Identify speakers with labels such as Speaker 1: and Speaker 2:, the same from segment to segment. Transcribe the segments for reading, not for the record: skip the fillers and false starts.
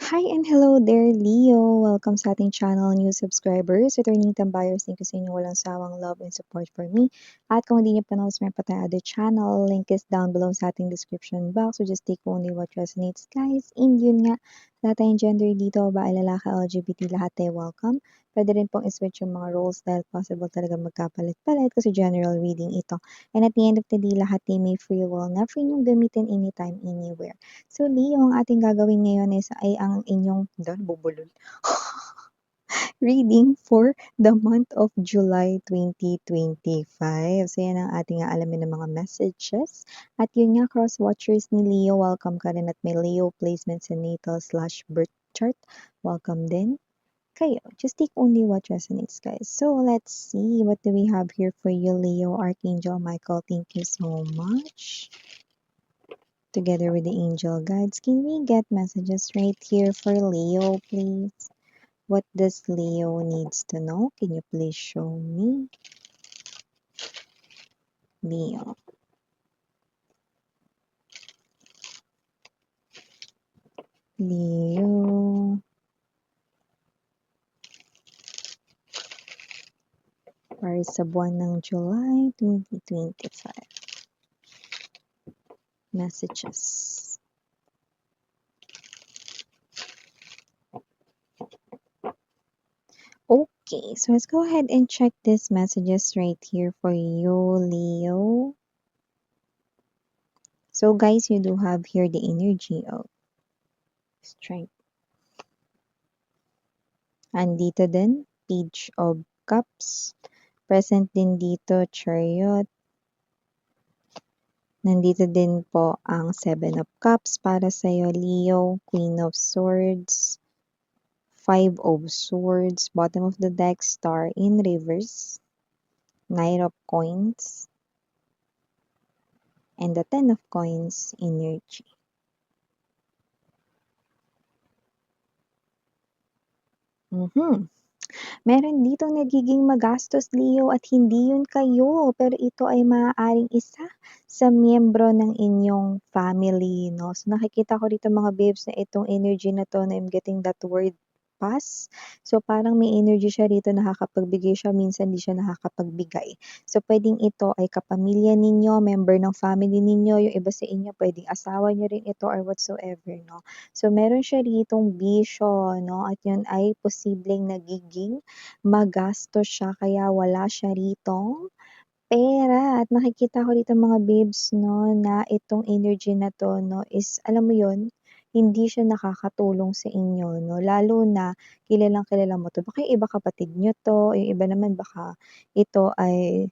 Speaker 1: Hi and hello there, Leo! Welcome sa ating channel, new subscribers, returning tambayers. Thank you sa inyong walang sawang love and support for me. At kung hindi niyo pa na-subscribe pa tayo other channel, link is down below sa ating description box. So just take only what resonates, guys. And yun nga, lahat tayong gender dito, babae, lalaki, LGBT, lahat tayo welcome. Pwede rin pong iswitch yung mga roles dahil possible talaga magkapalit-palit kasi general reading ito. And at the end of the day, lahat tayo may free will na free niyong gamitin anytime, anywhere. So Leo, ang ating gagawin ngayon ay ang inyong bubulol. Reading for the month of July 2025. So yan ang ating aalamin ng mga messages. At yun nga, cross-watchers ni Leo, welcome ka rin at may Leo placements sa natal/birth chart. Welcome din kayo. Just take only what resonates, guys. So let's see, what do we have here for you, Leo? Archangel Michael, thank you so much. Together with the angel guides, can we get messages right here for Leo, please? What does Leo needs to know? Can you please show me? Leo. Leo. Para sa buwan ng July 2025. Messages. Okay, so let's go ahead and check these messages right here for you, Leo. So guys, you do have here the energy of strength. Andito din, Page of Cups. Present din dito, Chariot. Nandito din po ang Seven of Cups para sa'yo, Leo. Queen of Swords. Five of Swords. Bottom of the deck, Star in reverse. Knight of Coins. And the Ten of Coins, energy. Meron ditong nagiging magastos, Leo, at hindi yun kayo, pero ito ay maaaring isa sa miyembro ng inyong family, no? So nakikita ko dito mga babes na itong energy na 'to na I'm getting that word pass. So parang may energy siya rito, nakakapagbigay siya, minsan di siya nakakapagbigay. So puwedeng ito ay kapamilya ninyo, member ng family ninyo, yung iba sa inyo puwedeng asawa niyo rin ito or whatsoever, no? So meron siya ritong bisyo, no, at yun ay posibleng nagiging magastos siya kaya wala siya ritong pera. At nakikita ko dito mga babes, no, na itong energy na 'to, no, is alam mo yun, hindi siya nakakatulong sa inyo, no, lalo na kilalang-kilala mo 'to. Baka yung iba kapatid niyo 'to, yung iba naman baka ito ay,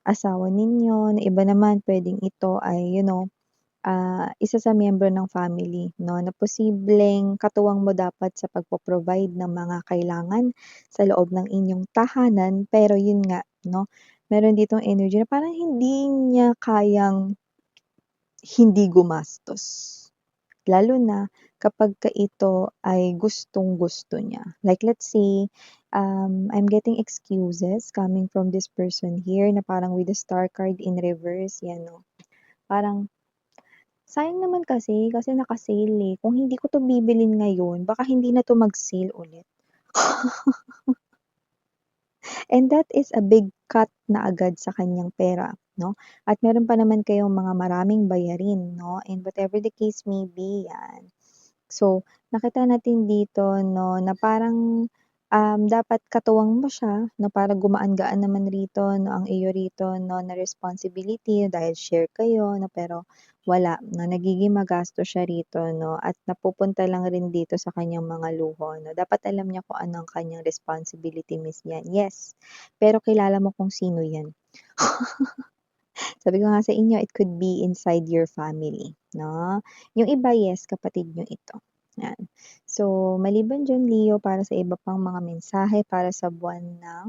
Speaker 1: asawa ninyo, na iba naman puwedeng ito ay isa sa miyembro ng family, no, na posibleng katuwang mo dapat sa pagpo-provide ng mga kailangan sa loob ng inyong tahanan. Pero yun nga, no, meron ditong energy na parang hindi niya kayang hindi gumastos. Lalo na kapagka ito ay gustong-gusto niya. Like let's say, I'm getting excuses coming from this person here na parang with the star card in reverse, yan 'no. Parang sayang naman kasi naka-sale, eh. Kung hindi ko 'to bibilhin ngayon, baka hindi na 'to mag-sale ulit. And that is a big cut na agad sa kanyang pera, no? At meron pa naman kayong mga maraming bayarin, no? And whatever the case may be, yan. So, nakita natin dito 'no, na parang, dapat katuwang mo siya 'no, para gumaan-gaan naman rito 'no, ang iyo rito 'no, na responsibility dahil share kayo 'no, pero wala 'no, nagiging magastos siya rito 'no, at napupunta lang rin dito sa kanyang mga luho 'no. Dapat alam niya kung ano ang kanyang responsibility, miss yan, yes, pero kilala mo kung sino yan. Sabi ko nga sa inyo, it could be inside your family, 'no? Yung iba, yes, kapatid niyo ito, yan. So, maliban diyan, Leo, para sa iba pang mga mensahe para sa buwan ng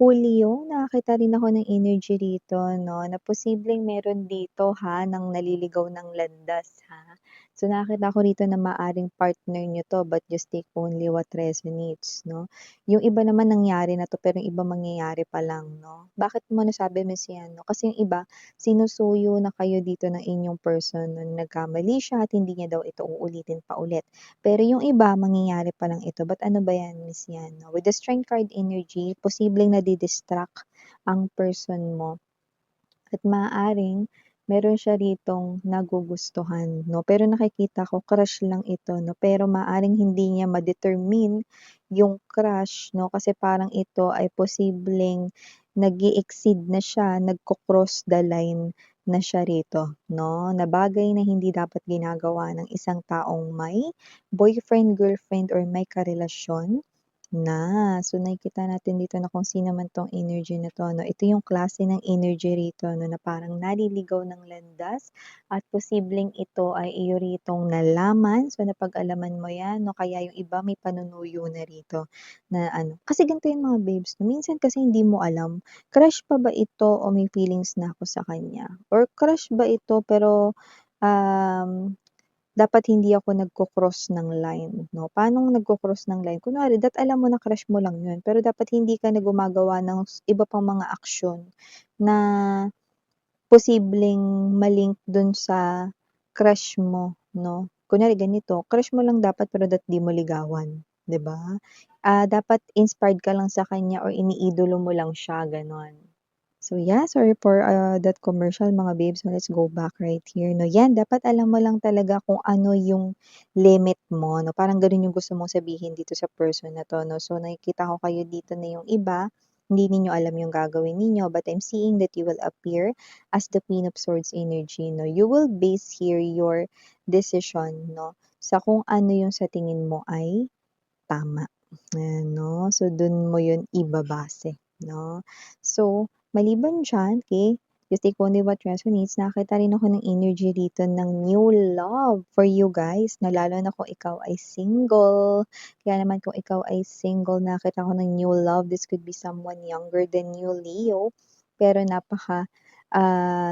Speaker 1: Hulyo, nakakita rin ako ng energy rito, 'no, na posibleng meron dito, ng naliligaw ng landas, ha. So, nakita ko rito na maaring partner niyo 'to but just take only what resonates 'no. Yung iba naman nangyari na 'to pero yung iba mangyayari pa lang 'no. Bakit mo nasabi Miss 'yan 'no, kasi yung iba sinusuyo na kayo dito ng inyong person 'no, nagkamali siya at hindi niya daw ito uulitin pa ulit. Pero yung iba mangyayari pa lang ito, but ano ba 'yan Miss 'yan 'no, with the strength card energy posibleng nadi-distract ang person mo. At maaaring meron siya ritong nagugustuhan 'no, pero nakikita ko crush lang ito 'no, pero maaaring hindi niya ma-determine yung crush 'no, kasi parang ito ay posibleng nag-e-exceed na siya, nagko-cross the line na siya rito 'no, na bagay na hindi dapat ginagawa ng isang taong may boyfriend, girlfriend or may karelasyon na. So, nakikita natin dito na kung sino man 'tong energy na 'to 'no, ito yung klase ng energy rito 'no, na parang naliligaw ng landas at posibleng ito ay iyo ritong nalaman. So, napag-alaman mo 'yan 'no, kaya yung iba may panunuyo na rito na ano kasi ganito yung mga babes 'no, minsan kasi hindi mo alam, crush pa ba ito o may feelings na ako sa kanya or crush ba ito pero, um dapat hindi ako nagko-cross ng line 'no. Paanong nagko-cross ng line? Kunwari alam mo na crush mo lang 'yun, pero dapat hindi ka na gumagawa ng iba pang mga aksyon na posibleng ma-link dun sa crush mo 'no. Kunwari ganito, crush mo lang dapat pero 'di mo ligawan, 'di ba? Dapat inspired ka lang sa kanya or iniidolo mo lang siya, gano'n. So yeah, sorry for, that commercial mga babes. So let's go back right here 'no. Yan, dapat alam mo lang talaga kung ano yung limit mo 'no, parang gano'n yung gusto mong sabihin dito sa person na 'to 'no. So nakikita ko kayo dito na yung iba, hindi ninyo alam yung gagawin ninyo, but I'm seeing that you will appear as the Queen of Swords energy 'no. You will base here your decision 'no, sa kung ano yung sa tingin mo ay tama, ayan 'no. So dun mo yun ibabase 'no. So maliban diyan, okey, just take only what resonates. Nakakita rin ako ng energy dito ng new love for you guys na lalo na kung ikaw ay single. Kaya naman kung ikaw ay single, nakakita ko ng new love. This could be someone younger than you, Leo, pero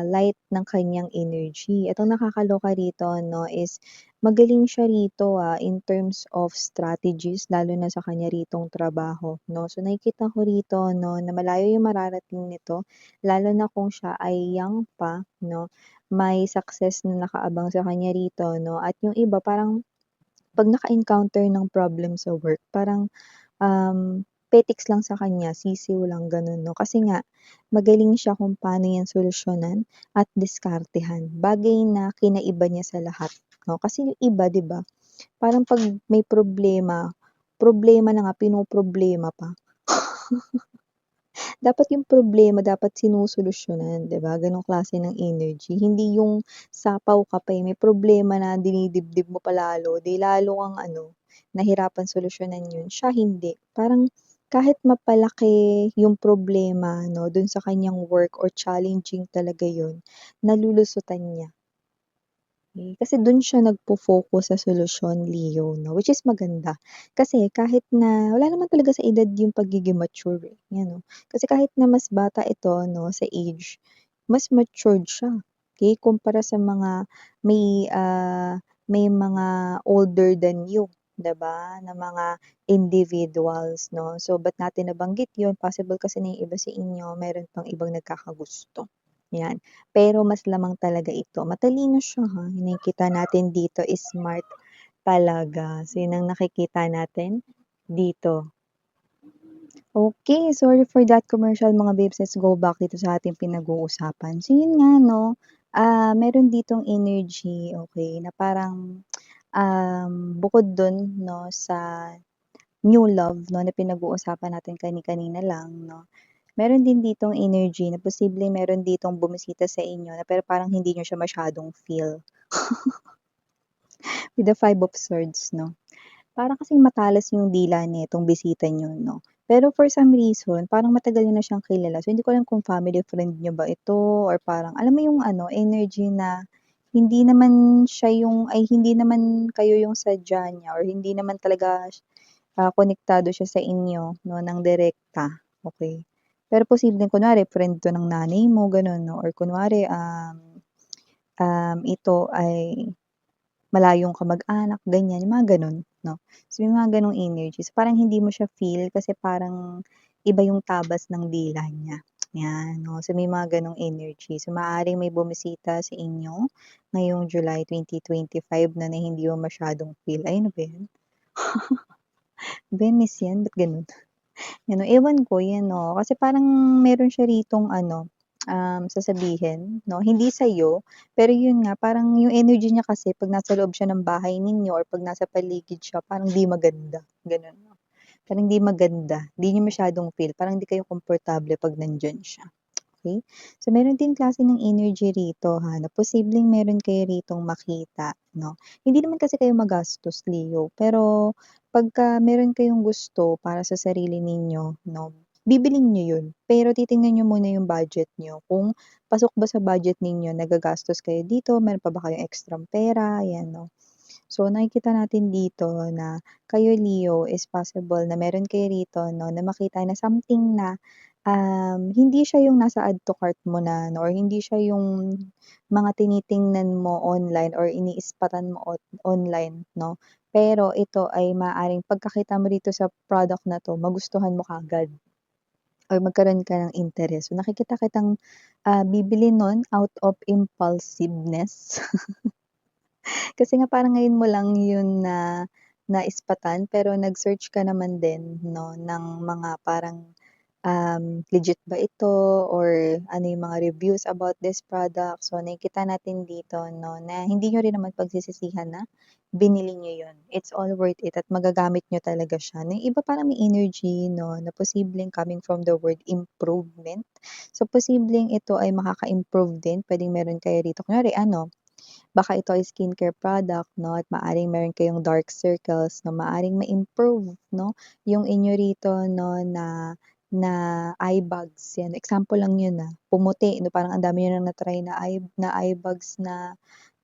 Speaker 1: light ng kanyang energy. Itong nakakaloka rito 'no is magaling siya rito, in terms of strategies lalo na sa kanya ritong trabaho 'no. So nakikita ko rito 'no na malayo yung mararating nito lalo na kung siya ay young pa 'no. May success na nakaabang sa kanya rito 'no at yung iba parang 'pag naka-encounter ng problem sa work parang petiks lang sa kanya, sisiw lang gano'n 'no. Kasi nga magaling siya kung paano 'yan solusyonan at diskartehan. Bagay na kinaiba niya sa lahat 'no. Kasi yung iba 'di ba, parang 'pag may problema, problema na nga pinoproblema pa. Dapat yung problema dapat sinusolusyunan 'di ba, gano'ng klase ng energy. Hindi yung sapaw ka pa, may problema na dinidibdib mo pa lalo, 'di lalo kang ano, nahirapan solusyonan yun, siya hindi. Parang kahit mapalaki yung problema 'no, dun sa kanyang work or challenging talaga yun, nalulusutan niya. Kasi dun siya nagfo-focus sa solusyon, Leo 'no, which is maganda. Kasi kahit na wala naman talaga sa edad yung pagiging mature, 'yan 'no. Kasi kahit na mas bata ito 'no, sa age, mas matured siya, okey, kumpara sa mga may, may mga older than you, 'di ba, na mga individuals 'no. So ba't natin nabanggit yun, possible kasi na yung iba sa inyo meron pang ibang nagkakagusto, 'yan. Pero mas lamang talaga ito. Matalino siya ha, yung nakikita natin dito is smart talaga. So yun ang nakikita natin dito. Okay, sorry for that commercial mga babes. Let's go back dito sa ating pinag-uusapan. So yun nga 'no, meron ditong energy, okay, na parang, bukod dun 'no sa new love 'no na pinag-uusapan natin kani-kanina lang 'no, meron din ditong energy na posibleng meron ditong bumisita sa inyo na pero parang hindi niyo siya masyadong feel. With the Five of Swords 'no. Para kasing matalas yung dila nitong bisita niyo 'no. Pero for some reason, parang matagal niyo na siyang kilala. So hindi ko alam kung family friend niyo ba ito or parang alam mo yung ano, energy na hindi naman siya yung ay hindi naman kayo yung sadya niya or hindi naman talaga, konektado siya sa inyo 'no ng direkta, okey. Pero posibleng kunwari friend 'to ng nanay mo gano'n 'no or kunwari, ito ay malayong kamag-anak, ganyan, yung mga gano'n, 'no. So, may mga gano'ng energy. So, parang hindi mo siya feel kasi parang iba yung tabas ng dila niya, 'yan, 'no. So, may mga gano'ng energy. So, maaaring may bumisita sa inyo ngayong July 2025 na hindi mo masyadong feel. Ay, ano ba 'yan? Venice 'yan, ba't gano'n? Ano, ewan ko 'yan 'no, kasi parang meron siya ritong ano, sasabihin 'no, hindi sa'yo, pero yun nga parang yung energy niya kasi 'pag nasa loob siya ng bahay ninyo or 'pag nasa paligid siya parang 'di maganda, gano'n 'no. Parang 'di maganda, 'di niyo masyadong feel, parang 'di kayo komportable 'pag nandiyan siya. Okey? So, meron din klase ng energy rito ha, na posibleng meron kayo ritong makita 'no. Hindi naman kasi kayo magastos, Leo, pero pagka meron kayong gusto para sa sarili ninyo 'no, bibilhin niyo yun. Pero titingnan niyo muna yung budget niyo, kung pasok ba sa budget ninyo, nagagastos kayo dito, meron pa ba kayong ekstrang pera, 'yan 'no. So, nakikita natin dito na kayo, Leo, is possible na meron kayo rito 'no, na makita na something na, hindi siya yung nasa add to cart mo na 'no, or hindi siya yung mga tinitingnan mo online or iniispatan mo online 'no. Pero ito ay maaaring pagkakita mo dito sa product na 'to, magustuhan mo kaagad or magkaroon ka ng interest. So, nakikita kitang, bibili nun out of impulsiveness. Kasi nga parang ngayon mo lang yun na naispatan pero nag-search ka naman din 'no ng mga parang, legit ba ito or ano yung mga reviews about this product. So, nakikita natin dito 'no na hindi niyo rin naman pagsisisihan na binili niyo yun. It's all worth it at magagamit niyo talaga siya, na yung iba parang may energy 'no na posibleng coming from the word improvement. So, posibleng ito ay makaka-improve din, puwedeng meron kayo rito kunwari ano, baka ito ay skincare product 'no at maaaring meron kayong dark circles na maaaring ma-improve 'no, yung inyo rito 'no na na eye bags, 'yan example lang yun, pumuti 'no, parang ang dami niyo ng na-try na eye bags na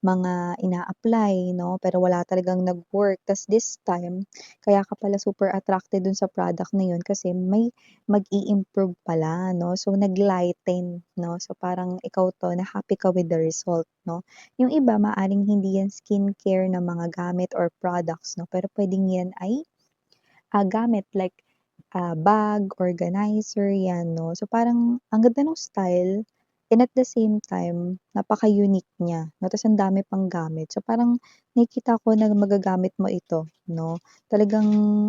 Speaker 1: mga ina-apply 'no, pero wala talagang nag-work. Tas this time, kaya ka pala super attracted dun sa product na yun kasi may mag-i-improve pala 'no, so nag-lighten 'no, so parang ikaw 'to na happy ka with the result 'no. Yung iba maaaring hindi yan skincare na mga gamit or products 'no, pero puwedeng yan ay, gamit like, bag, organizer, yan 'no. So parang ang ganda nung style and at the same time napaka-unique niya 'no, ta's ang dami pang gamit. So parang nakikita ko na magagamit mo ito 'no. Talagang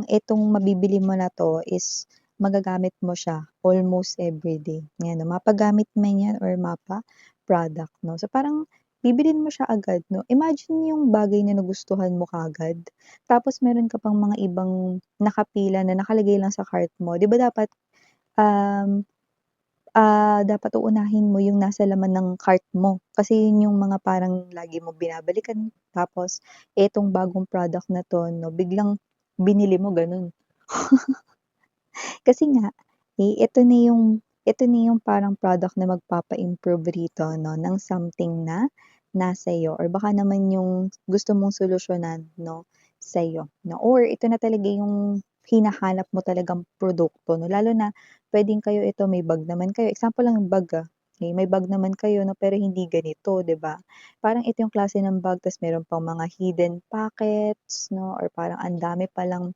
Speaker 1: itong mabibili mo na 'to is magagamit mo siya almost everyday, yan 'no. Mapagamit man yan or mapa-product 'no. So parang bibilhin mo siya agad 'no. Imagine yung bagay na nagustuhan mo kaagad, tapos meron ka pang mga ibang nakapila na nakalagay lang sa cart mo. 'Di ba dapat, um, dapat uunahin mo yung nasa laman ng cart mo, kasi yun yung mga parang lagi mong binabalikan. Tapos etong bagong product na 'to 'no, biglang binili mo, gano'n. Kasi nga, ito na yung parang product na magpapa-improve rito 'no, ng something na sa'yo or baka naman yung gusto mong solusyonan 'no, sa'yo 'no, or ito na talaga yung hinahanap mo talagang produkto 'no, lalo na puwedeng kayo ito may bag naman kayo, example lang yung bag, okey, may bag naman kayo 'no, pero hindi ganito, 'di ba? Parang ito yung klase ng bag ta's meron pang mga hidden pockets 'no, or parang ang dami palang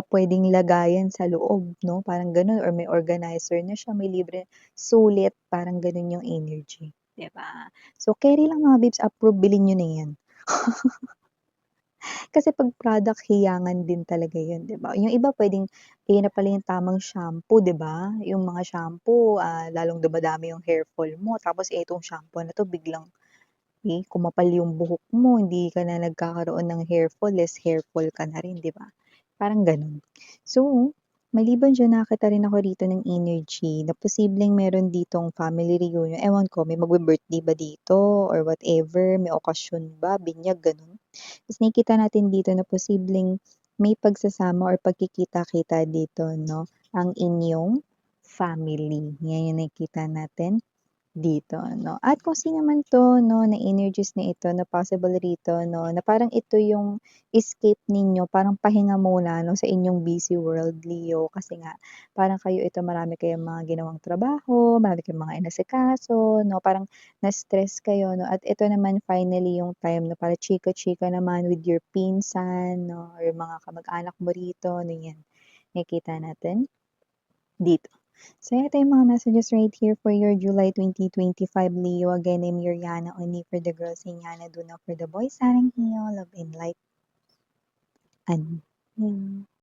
Speaker 1: puwedeng lagayan sa loob 'no, parang gano'n or may organizer na siya, may libre sulit, parang gano'n yung energy, 'di ba? So, keri lang mga babes, approve, bilhin niyo na 'yan. Kasi 'pag product hiyangan din talaga 'yun, 'di ba? Yung iba puwedeng iyon na pala yung tamang shampoo, 'di ba? Yung mga shampoo, lalong dumadami yung hair fall mo tapos itong shampoo na 'to biglang, kumapal yung buhok mo, hindi ka na nagkakaroon ng hair fall, less hair fall ka na rin, 'di ba? Parang gano'n. So, maliban diyan nakakita rin ako rito ng energy na posibleng meron ditong family reunion, ewan ko may magbi-birthday ba dito or whatever, may okasyon ba, binyag, gano'n. Ta's nakikita natin dito na posibleng may pagsasama or pagkikita-kita dito 'no, ang inyong family, 'yan yung nakikita natin. dito 'no. At kung sino man 'to 'no, na energies na ito na possible rito 'no, na parang ito yung escape ninyo, parang pahinga muna 'no, sa inyong busy world, Leo. Kasi nga parang kayo ito marami kayong mga ginawang trabaho, marami kayong mga inasikaso 'no, parang na-stress kayo 'no, at ito naman finally yung time na para chika-chika naman with your pinsan 'no, or yung mga kamag-anak mo rito, ano 'yan, nakikita natin dito. So, ito yung mga messages right here for your July 2025, Leo. Again, I'm Yuriana, only for the girls in Yana, do not for the boys. Sarang Hiyo, love and light. And,